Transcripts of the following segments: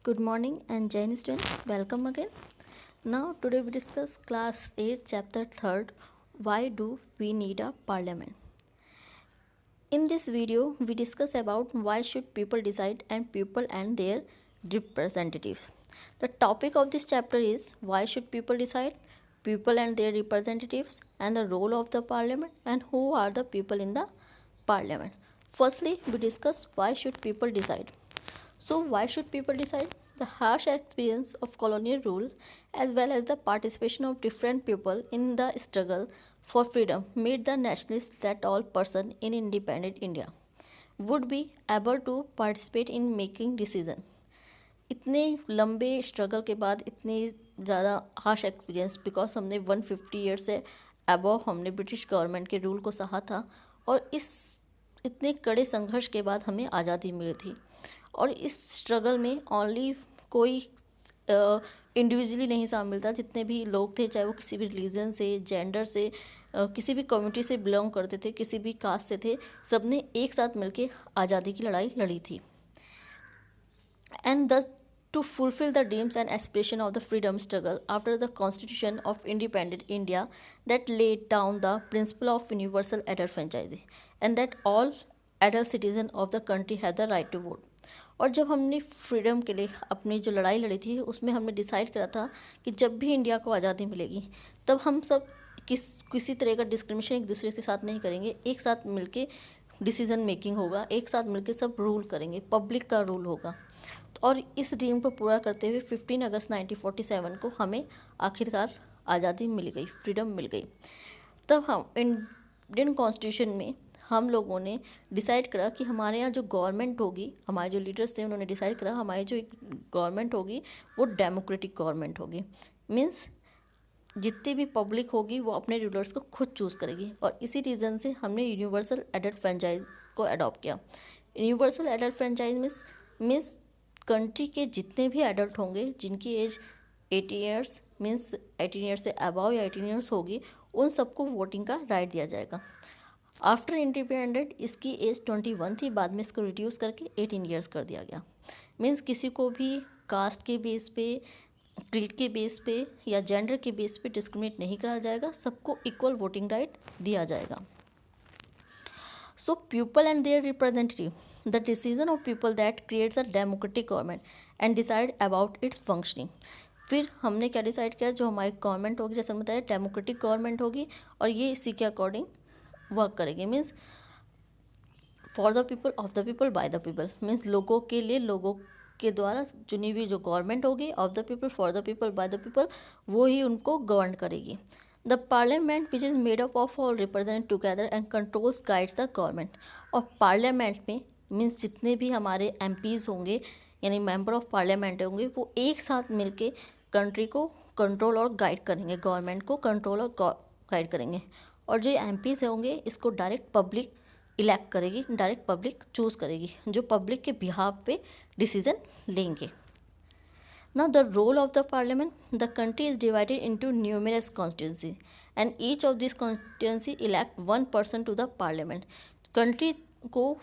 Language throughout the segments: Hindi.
Good morning and Jai Hind student. Welcome again. Now today we discuss class 8 chapter 3rd, why do we need a parliament. In this video we discuss about why should people decide and people and their representatives. The topic of this chapter is why should people decide, people and their representatives, and the role of the parliament and who are the people in the parliament. Firstly, we discuss why should people decide. So, why should people decide? The harsh experience of colonial rule as well as the participation of different people in the struggle for freedom made the nationalists that all person in independent India would be able to participate in making decision. इतने लंबे स्ट्रगल के बाद इतने ज़्यादा हार्श एक्सपीरियंस बिकॉज हमने 150 ईयर से अबव हमने ब्रिटिश गवर्नमेंट के रूल को सहा था और इस इतने कड़े संघर्ष के बाद हमें आज़ादी मिली थी और इस स्ट्रगल में ओनली कोई इंडिविजुअली नहीं शामिल था, जितने भी लोग थे चाहे वो किसी भी रिलीजन से, जेंडर से, किसी भी कम्युनिटी से बिलोंग करते थे, किसी भी कास्ट से थे, सब ने एक साथ मिलकर आज़ादी की लड़ाई लड़ी थी. And thus to fulfill the dreams and aspiration of the freedom struggle after the constitution of independent India that laid down the principle of universal adult franchise and that all adult citizens of the country have the right to vote. और जब हमने फ्रीडम के लिए अपनी जो लड़ाई लड़ी थी उसमें हमने डिसाइड करा था कि जब भी इंडिया को आज़ादी मिलेगी तब हम सब किसी तरह का डिस्क्रिमिनेशन एक दूसरे के साथ नहीं करेंगे, एक साथ मिलके डिसीजन मेकिंग होगा, एक साथ मिलके सब रूल करेंगे, पब्लिक का रूल होगा. और इस ड्रीम को पूरा करते हुए 15 अगस्त 1947 को हमें आखिरकार आज़ादी मिल गई, फ्रीडम मिल गई. तब हम इंडियन कॉन्स्टिट्यूशन में हम लोगों ने डिसाइड करा कि हमारे यहाँ जो गवर्नमेंट होगी, हमारे जो लीडर्स थे उन्होंने डिसाइड करा हमारी जो गवर्नमेंट होगी वो डेमोक्रेटिक गवर्नमेंट होगी. मीन्स जितनी भी पब्लिक होगी वो अपने रूलर्स को खुद चूज़ करेगी. और इसी रीज़न से हमने यूनिवर्सल एडल्ट फ्रेंचाइज को अडॉप्ट किया. Universal adult franchise means country के जितने भी एडल्ट होंगे जिनकी एज 18 ईयर्स मीन्स 18 ईयर्स से अबव या 18 ईयर्स होगी उन सबको वोटिंग का राइट दिया जाएगा. आफ्टर इंडिपेंडेंट इसकी एज 21 थी, बाद में इसको रिड्यूस करके 18 ईयर्स कर दिया गया. मीन्स किसी को भी कास्ट के बेस पे, क्रीड के बेस पे या जेंडर के बेस पे डिस्क्रिमिनेट नहीं करा जाएगा, सबको इक्वल वोटिंग राइट दिया जाएगा. So people and their representative, the decision of people that creates a democratic government and decide about its functioning. फिर हमने क्या डिसाइड किया, जो हमारी गवर्नमेंट होगी जैसे बताया डेमोक्रेटिक गवर्नमेंट होगी और ये इसी के अकॉर्डिंग वर्क करेगी. Means for the people, of the people, by the people. Means लोगों के लिए, लोगों के द्वारा चुनी हुई जो गवर्नमेंट होगी, of the people, for the people, by the people, वो ही उनको गवर्न करेगी. The parliament which is made up of all represent together and controls guides the government. और पार्लियामेंट में मीन्स जितने भी हमारे एमपीज़ होंगे यानी मेंबर ऑफ पार्लियामेंट होंगे वो एक साथ मिलके कंट्री को कंट्रोल और गाइड करेंगे, गवर्नमेंट को कंट्रोल और गाइड करेंगे. और जो एमपीज़ होंगे इसको डायरेक्ट पब्लिक इलेक्ट करेगी, डायरेक्ट पब्लिक चूज़ करेगी, जो पब्लिक के बिहाफ पे डिसीजन लेंगे. Now the role of the parliament, the country is divided into numerous constituencies and each of these constituency elect one person to the parliament. Country को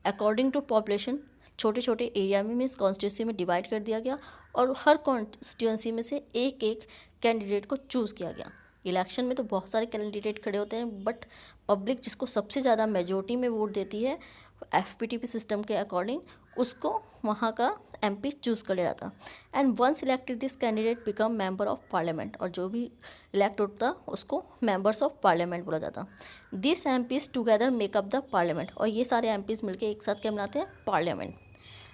अकॉर्डिंग टू पॉपुलेशन छोटे छोटे एरिया में मीन्स कॉन्स्टिट्यूंसी में डिवाइड कर दिया गया और हर कॉन्स्टिट्यूंसी में से एक एक कैंडिडेट को चूज़ किया गया. इलेक्शन में तो बहुत सारे कैंडिडेट खड़े होते हैं बट पब्लिक जिसको सबसे ज़्यादा मेजोरिटी में वोट देती है FPTP सिस्टम के अकॉर्डिंग उसको वहाँ का MP चूज़ कर लिया जाता. And once elected this candidate become member of parliament. और जो भी इलेक्ट होता उसको मेंबर्स ऑफ पार्लियामेंट बोला जाता. This MPs together makeup the parliament. और ये सारे MPs मिलके एक साथ क्या बनाते हैं, parliament.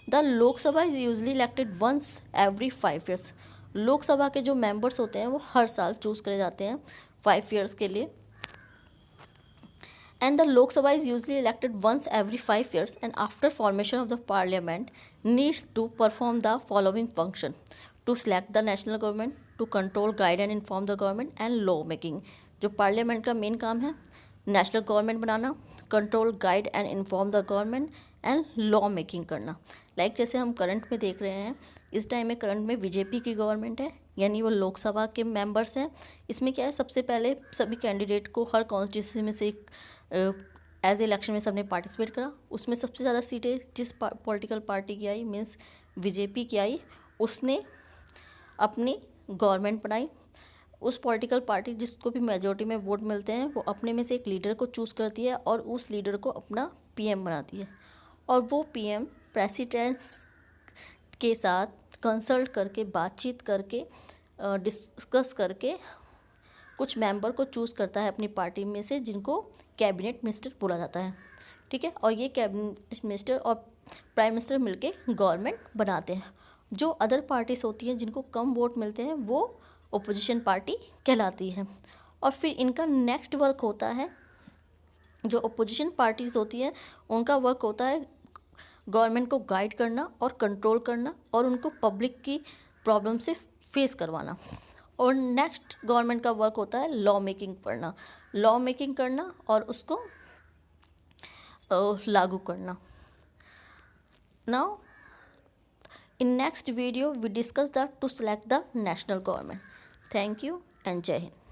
The Lok Sabha is usually elected once every 5 years. Lok Sabha के जो मेंबर्स होते हैं वो हर साल चूज़ करे जाते हैं 5 ईयर्स के लिए. And the Lok Sabha is usually elected once every 5 years and after formation of the parliament needs to perform the following function: to select the national government, to control, guide and inform the government and law making. जो पार्लियामेंट का मेन काम है national government banana, control, guide and inform the government and law making करना. लाइक जैसे हम करंट में देख रहे हैं, इस टाइम में करंट में बीजेपी की गवर्नमेंट है यानी वो लोकसभा के मेंबर्स हैं. इसमें क्या है, सबसे पहले सभी कैंडिडेट को हर कॉन्स्टिट्यूंसी में से एज इलेक्शन में सबने पार्टिसिपेट करा. उसमें सबसे ज़्यादा सीटें जिस पॉलिटिकल पार्टी की आई मीन्स बीजेपी की आई, उसने अपनी गवर्नमेंट बनाई। उस पॉलिटिकल पार्टी जिसको भी मेजोरिटी में वोट मिलते हैं वो अपने में से एक लीडर को चूज़ करती है और उस लीडर को अपना पीएम बनाती है। और वो पीएम प्रेसिडेंट के साथ कंसल्ट करके, बातचीत करके, डिस्कस करके कुछ मेंबर को चूज़ करता है अपनी पार्टी में से, जिनको कैबिनेट मिनिस्टर बोला जाता है। ठीक है, और ये कैबिनेट मिनिस्टर और प्राइम मिनिस्टर मिलके गवर्नमेंट बनाते हैं। जो अदर पार्टीज होती हैं जिनको कम वोट मिलते हैं वो ओपोजिशन पार्टी कहलाती है। और फिर इनका नेक्स्ट वर्क होता है, जो ओपोजिशन पार्टीज होती हैं उनका वर्क होता है गवर्नमेंट को गाइड करना और कंट्रोल करना और उनको पब्लिक की प्रॉब्लम से फेस करवाना। और नेक्स्ट गवर्नमेंट का वर्क होता है लॉ मेकिंग करना और उसको लागू करना। Now in next video we discuss that to select the national government. Thank you and Jai Hind.